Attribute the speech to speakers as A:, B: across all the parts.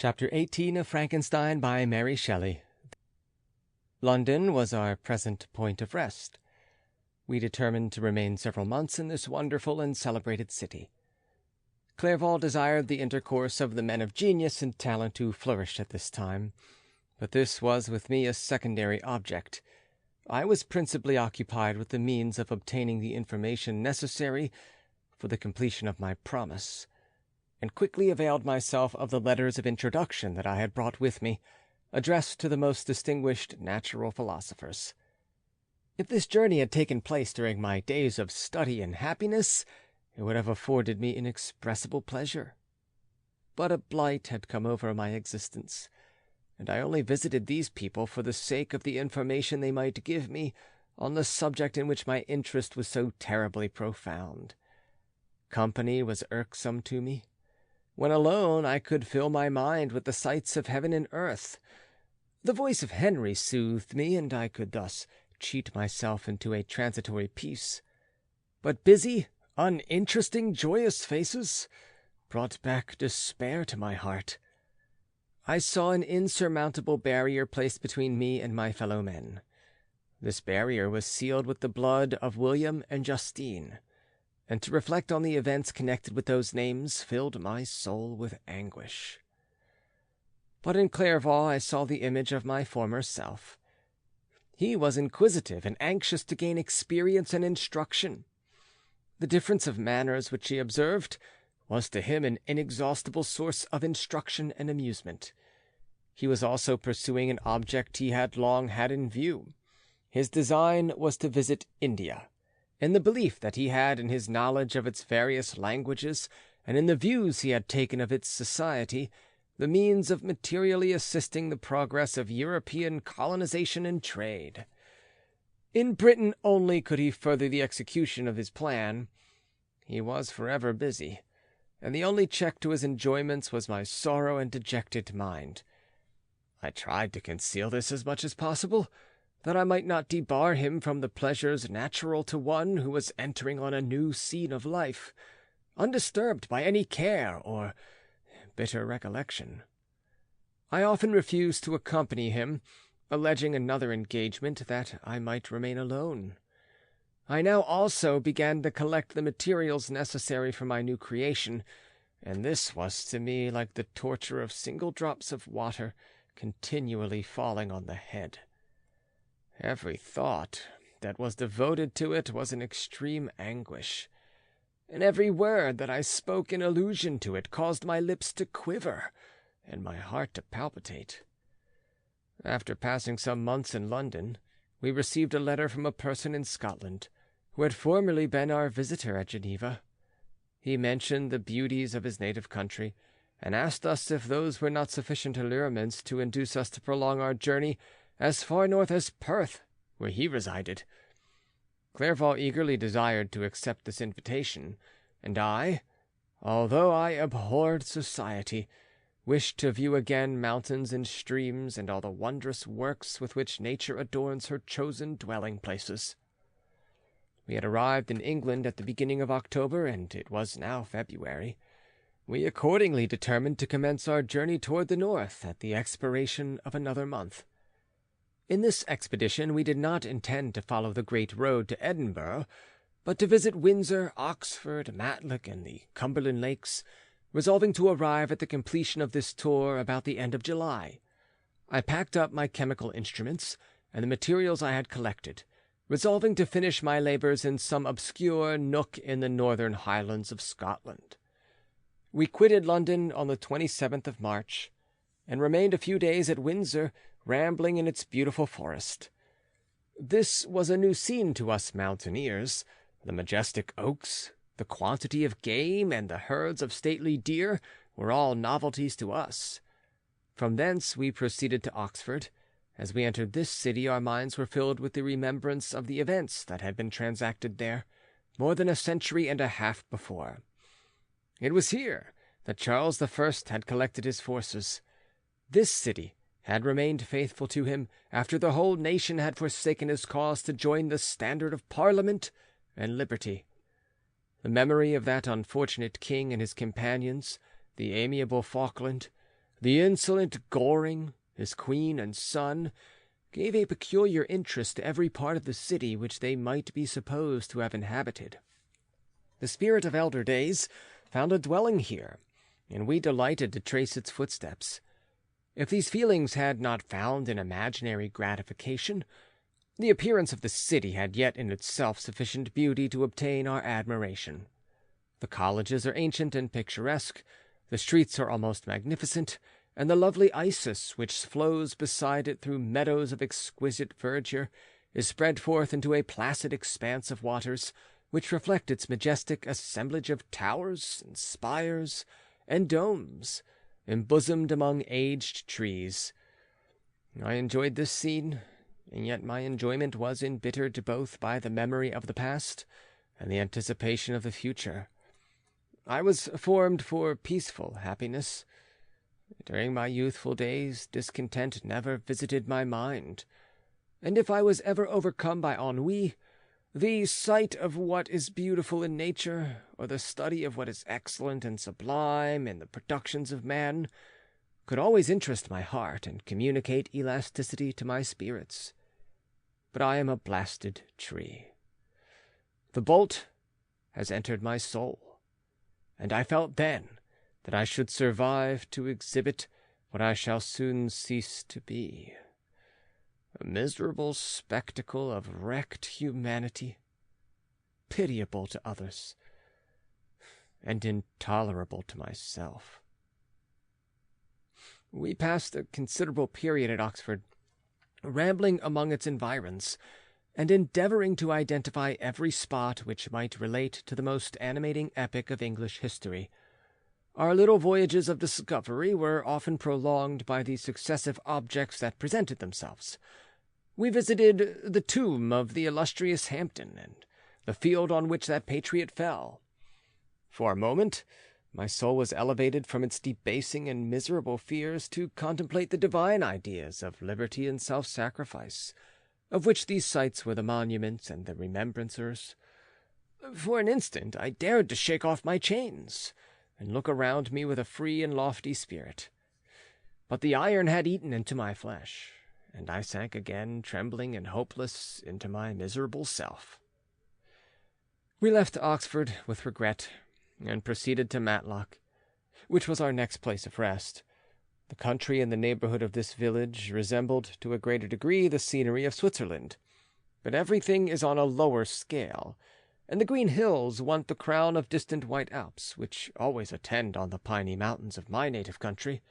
A: Chapter 18 of Frankenstein by Mary Shelley. London was our present point of rest. We determined to remain several months in this wonderful and celebrated city. Clerval desired the intercourse of the men of genius and talent who flourished at this time, but this was with me a secondary object. I was principally occupied with the means of obtaining the information necessary for the completion of my promise, and quickly availed myself of the letters of introduction that I had brought with me, addressed to the most distinguished natural philosophers. If this journey had taken place during my days of study and happiness, it would have afforded me inexpressible pleasure. But a blight had come over my existence, and I only visited these people for the sake of the information they might give me on the subject in which my interest was so terribly profound. Company was irksome to me. When alone, I could fill my mind with the sights of heaven and earth. The voice of Henry soothed me, and I could thus cheat myself into a transitory peace. But busy, uninteresting, joyous faces brought back despair to my heart. I saw an insurmountable barrier placed between me and my fellow men. This barrier was sealed with the blood of William and Justine, and to reflect on the events connected with those names filled my soul with anguish. But in Clerval I saw the image of my former self. He was inquisitive and anxious to gain experience and instruction. The difference of manners which he observed was to him an inexhaustible source of instruction and amusement. He was also pursuing an object he had long had in view. His design was to visit India, in the belief that he had in his knowledge of its various languages and in the views he had taken of its society, the means of materially assisting the progress of European colonization and trade. In Britain only could he further the execution of his plan. He was forever busy, and the only check to his enjoyments was my sorrow and dejected mind. I tried to conceal this as much as possible, that I might not debar him from the pleasures natural to one who was entering on a new scene of life, undisturbed by any care or bitter recollection. I often refused to accompany him, alleging another engagement that I might remain alone. I now also began to collect the materials necessary for my new creation, and this was to me like the torture of single drops of water continually falling on the head. Every thought that was devoted to it was an extreme anguish, and every word that I spoke in allusion to it caused my lips to quiver and my heart to palpitate. After passing some months in London, we received a letter from a person in Scotland, who had formerly been our visitor at Geneva. He mentioned the beauties of his native country, and asked us if those were not sufficient allurements to induce us to prolong our journey as far north as Perth, where he resided. Clerval eagerly desired to accept this invitation, and I, although I abhorred society, wished to view again mountains and streams and all the wondrous works with which nature adorns her chosen dwelling-places. We had arrived in England at the beginning of October, and it was now February. We accordingly determined to commence our journey toward the north at the expiration of another month. In this expedition we did not intend to follow the great road to Edinburgh, but to visit Windsor, Oxford, Matlock, and the Cumberland Lakes, resolving to arrive at the completion of this tour about the end of July. I packed up my chemical instruments and the materials I had collected, resolving to finish my labors in some obscure nook in the northern highlands of Scotland. We quitted London on the 27th of March, and remained a few days at Windsor, rambling in its beautiful forest. This was a new scene to us mountaineers. The majestic oaks, the quantity of game, and the herds of stately deer were all novelties to us. From thence we proceeded to Oxford. As we entered this city, our minds were filled with the remembrance of the events that had been transacted there more than a century and a half before. It was here that Charles I had collected his forces. This city had remained faithful to him after the whole nation had forsaken his cause to join the standard of Parliament and liberty. The memory of that unfortunate king and his companions, the amiable Falkland, The insolent Goring, his queen and son, gave a peculiar interest to every part of the city which they might be supposed to have inhabited. The spirit of elder days found a dwelling here, and we delighted to trace its footsteps. If these feelings had not found an imaginary gratification, the appearance of the city had yet in itself sufficient beauty to obtain our admiration. The colleges are ancient and picturesque, the streets are almost magnificent, and the lovely Isis, which flows beside it through meadows of exquisite verdure, is spread forth into a placid expanse of waters, which reflect its majestic assemblage of towers and spires and domes, embosomed among aged trees. I enjoyed this scene, and yet my enjoyment was embittered both by the memory of the past and the anticipation of the future. I was formed for peaceful happiness. During my youthful days, discontent never visited my mind, and if I was ever overcome by ennui, the sight of what is beautiful in nature, or the study of what is excellent and sublime in the productions of man, could always interest my heart and communicate elasticity to my spirits. But I am a blasted tree. The bolt has entered my soul, and I felt then that I should survive to exhibit what I shall soon cease to be, a miserable spectacle of wrecked humanity, pitiable to others, and intolerable to myself. We passed a considerable period at Oxford, rambling among its environs, and endeavouring to identify every spot which might relate to the most animating epoch of English history. Our little voyages of discovery were often prolonged by the successive objects that presented themselves. We visited the tomb of the illustrious Hampden, and the field on which that patriot fell. For a moment, my soul was elevated from its debasing and miserable fears to contemplate the divine ideas of liberty and self-sacrifice, of which these sites were the monuments and the remembrancers. For an instant I dared to shake off my chains, and look around me with a free and lofty spirit. But the iron had eaten into my flesh, and I sank again, trembling and hopeless, into my miserable self. We left Oxford with regret, and proceeded to Matlock, which was our next place of rest. The country in the neighbourhood of this village resembled to a greater degree the scenery of Switzerland, but everything is on a lower scale, and the green hills want the crown of distant white Alps, which always attend on the piny mountains of my native country.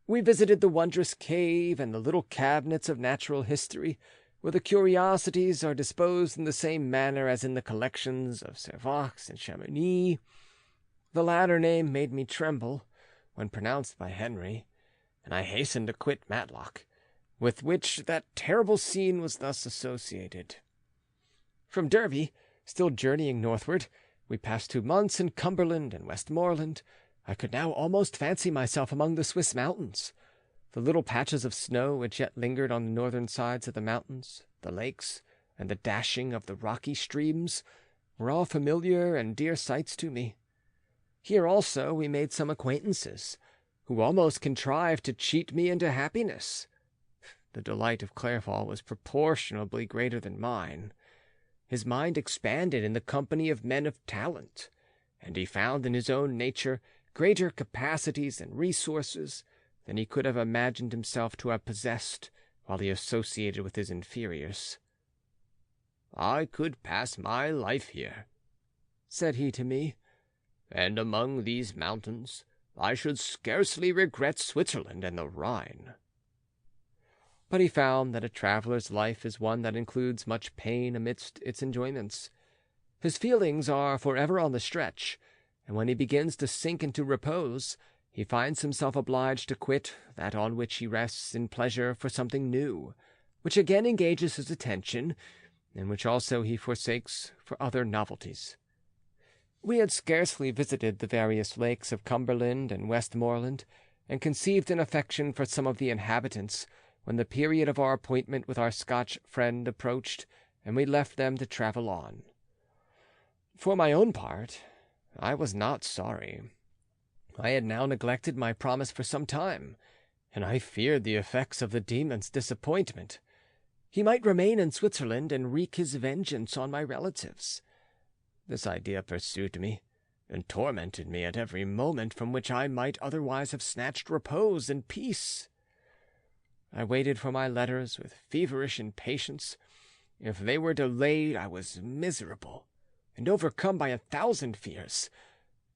A: We visited the wondrous cave and the little cabinets of natural history, where the curiosities are disposed in the same manner as in the collections of Servax and Chamonix. The latter name made me tremble when pronounced by Henry, and I hastened to quit Matlock, with which that terrible scene was thus associated. From Derby, still journeying northward, we passed 2 months in Cumberland and Westmoreland. I could now almost fancy myself among the Swiss mountains. The little patches of snow which yet lingered on the northern sides of the mountains, the lakes, and the dashing of the rocky streams, were all familiar and dear sights to me. Here also we made some acquaintances, who almost contrived to cheat me into happiness. The delight of Clerval was proportionably greater than mine. His mind expanded in the company of men of talent, and he found in his own nature greater capacities and resources than he could have imagined himself to have possessed while he associated with his inferiors. "I could pass my life here," said he to me, "and among these mountains I should scarcely regret Switzerland and the Rhine." But he found that a traveller's life is one that includes much pain amidst its enjoyments. His feelings are forever on the stretch, and when he begins to sink into repose, he finds himself obliged to quit that on which he rests in pleasure for something new, which again engages his attention, and which also he forsakes for other novelties. We had scarcely visited the various lakes of Cumberland and Westmoreland, and conceived an affection for some of the inhabitants, when the period of our appointment with our Scotch friend approached, and we left them to travel on. For my own part, I was not sorry. I had now neglected my promise for some time, and I feared the effects of the demon's disappointment. He might remain in Switzerland and wreak his vengeance on my relatives. This idea pursued me and tormented me at every moment from which I might otherwise have snatched repose and peace. I waited for my letters with feverish impatience. If they were delayed, I was miserable and overcome by 1,000 fears.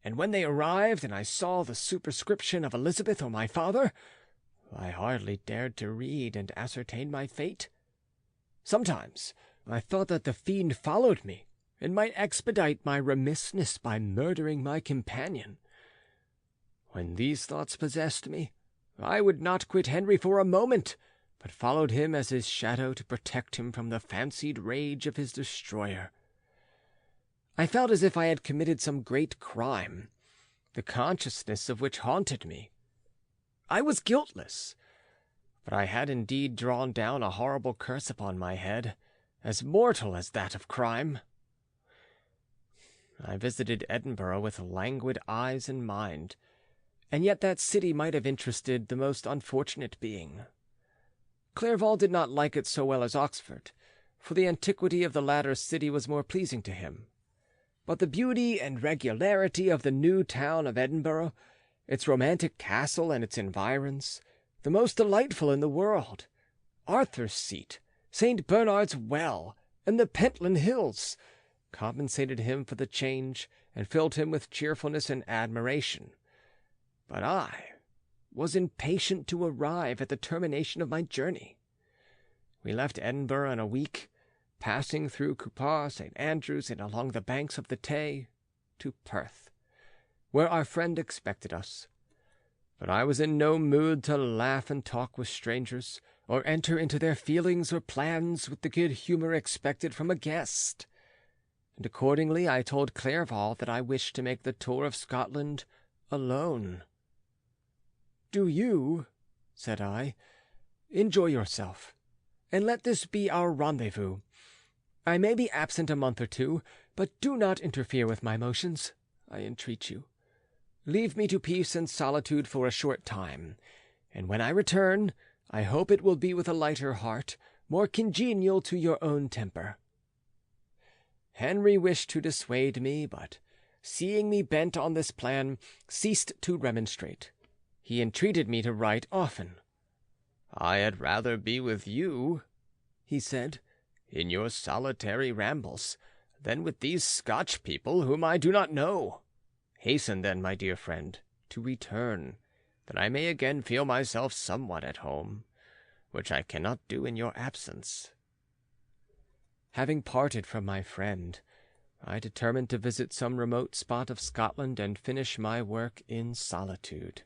A: And when they arrived and I saw the superscription of Elizabeth or my father, I hardly dared to read and ascertain my fate. Sometimes I thought that the fiend followed me and might expedite my remissness by murdering my companion. When these thoughts possessed me, I would not quit Henry for a moment, but followed him as his shadow to protect him from the fancied rage of his destroyer. I felt as if I had committed some great crime, the consciousness of which haunted me. I was guiltless, but I had indeed drawn down a horrible curse upon my head, as mortal as that of crime. I visited Edinburgh with languid eyes and mind, and yet that city might have interested the most unfortunate being. Clerval did not like it so well as Oxford, for the antiquity of the latter city was more pleasing to him. But the beauty and regularity of the new town of Edinburgh, its romantic castle and its environs, the most delightful in the world, Arthur's Seat, St. Bernard's Well, and the Pentland Hills, compensated him for the change and filled him with cheerfulness and admiration. But I was impatient to arrive at the termination of my journey. We left Edinburgh in a week, passing through Cupar, St. Andrews, and along the banks of the Tay, to Perth, where our friend expected us. But I was in no mood to laugh and talk with strangers, or enter into their feelings or plans with the good humour expected from a guest. And accordingly I told Clerval that I wished to make the tour of Scotland alone. "Do you," said I, "enjoy yourself, and let this be our rendezvous. I may be absent a month or two, but do not interfere with my motions, I entreat you. Leave me to peace and solitude for a short time, and when I return, I hope it will be with a lighter heart, more congenial to your own temper." Henry wished to dissuade me, but, seeing me bent on this plan, ceased to remonstrate. He entreated me to write often. "I had rather be with you," he said, "in your solitary rambles, than with these Scotch people whom I do not know. Hasten then, my dear friend, to return, that I may again feel myself somewhat at home, which I cannot do in your absence." Having parted from my friend, I determined to visit some remote spot of Scotland and finish my work in solitude.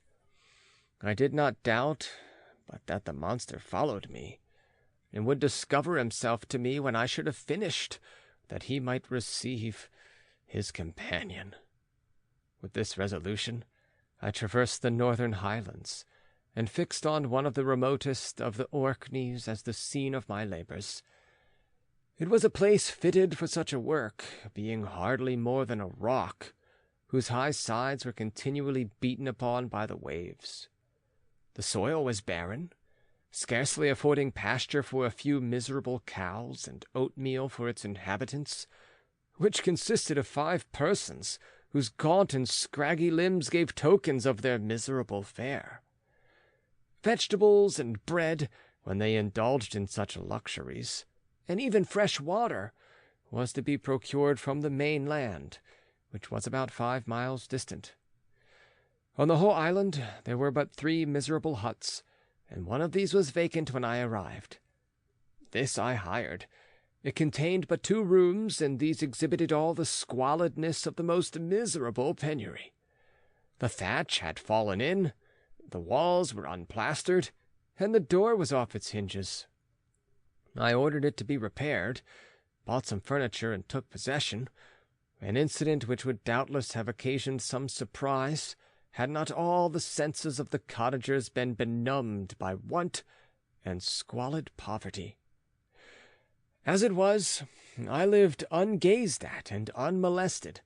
A: I did not doubt but that the monster followed me, and would discover himself to me when I should have finished, that he might receive his companion. With this resolution, I traversed the northern Highlands, and fixed on one of the remotest of the Orkneys as the scene of my labours. It was a place fitted for such a work, being hardly more than a rock, whose high sides were continually beaten upon by the waves. The soil was barren, scarcely affording pasture for a few miserable cows and oatmeal for its inhabitants, which consisted of 5 persons, whose gaunt and scraggy limbs gave tokens of their miserable fare. Vegetables and bread, when they indulged in such luxuries, and even fresh water, was to be procured from the mainland, which was about 5 miles distant. On the whole island there were but 3 miserable huts, and one of these was vacant when I arrived. This I hired. It contained but 2 rooms, and these exhibited all the squalidness of the most miserable penury. The thatch had fallen in, the walls were unplastered, and the door was off its hinges. I ordered it to be repaired, bought some furniture, and took possession, an incident which would doubtless have occasioned some surprise, had not all the senses of the cottagers been benumbed by want and squalid poverty. As it was, I lived ungazed at and unmolested,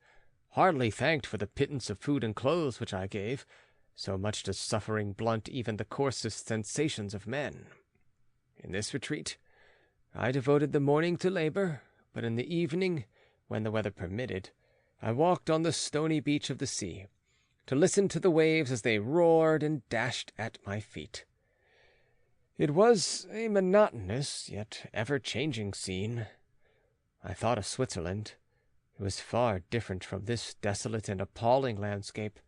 A: hardly thanked for the pittance of food and clothes which I gave, so much does suffering blunt even the coarsest sensations of men. In this retreat, I devoted the morning to labor, but in the evening, when the weather permitted, I walked on the stony beach of the sea, to listen to the waves as they roared and dashed at my feet. It was a monotonous, yet ever-changing scene. I thought of Switzerland. It was far different from this desolate and appalling landscape.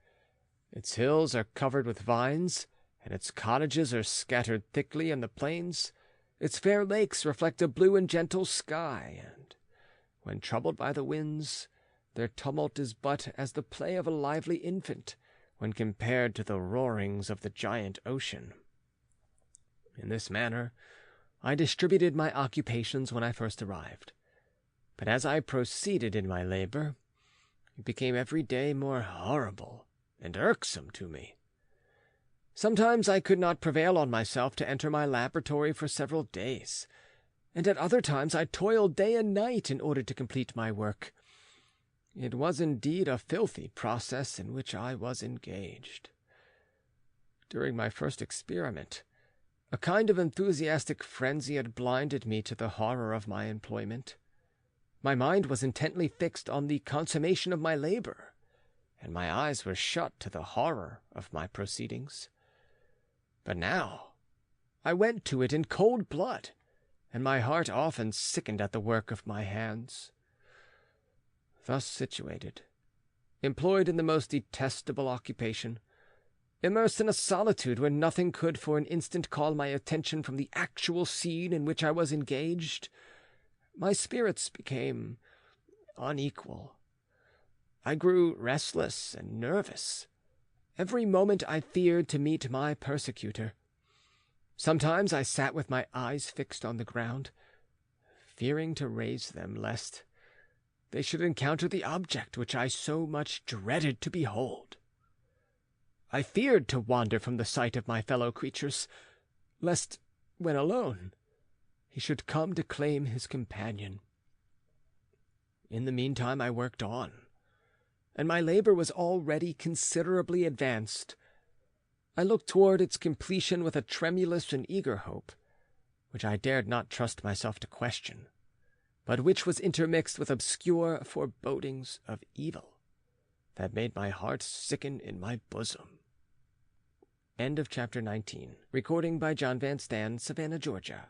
A: Its hills are covered with vines, and its cottages are scattered thickly on the plains. Its fair lakes reflect a blue and gentle sky, and, when troubled by the winds, their tumult is but as the play of a lively infant when compared to the roarings of the giant ocean. In this manner, I distributed my occupations when I first arrived. But as I proceeded in my labor, it became every day more horrible and irksome to me. Sometimes I could not prevail on myself to enter my laboratory for several days, and at other times I toiled day and night in order to complete my work. It was indeed a filthy process in which I was engaged. During my first experiment, a kind of enthusiastic frenzy had blinded me to the horror of my employment. My mind was intently fixed on the consummation of my labor, and my eyes were shut to the horror of my proceedings. But now I went to it in cold blood, and my heart often sickened at the work of my hands. Thus situated, employed in the most detestable occupation, immersed in a solitude where nothing could for an instant call my attention from the actual scene in which I was engaged, my spirits became unequal. I grew restless and nervous. Every moment I feared to meet my persecutor. Sometimes I sat with my eyes fixed on the ground, fearing to raise them lest they should encounter the object which I so much dreaded to behold. I feared to wander from the sight of my fellow creatures, lest, when alone, he should come to claim his companion. In the meantime I worked on, and my labor was already considerably advanced. I looked toward its completion with a tremulous and eager hope, which I dared not trust myself to question, but which was intermixed with obscure forebodings of evil that made my heart sicken in my bosom. End of chapter 19. Recording by John Van Stan, Savannah, Georgia.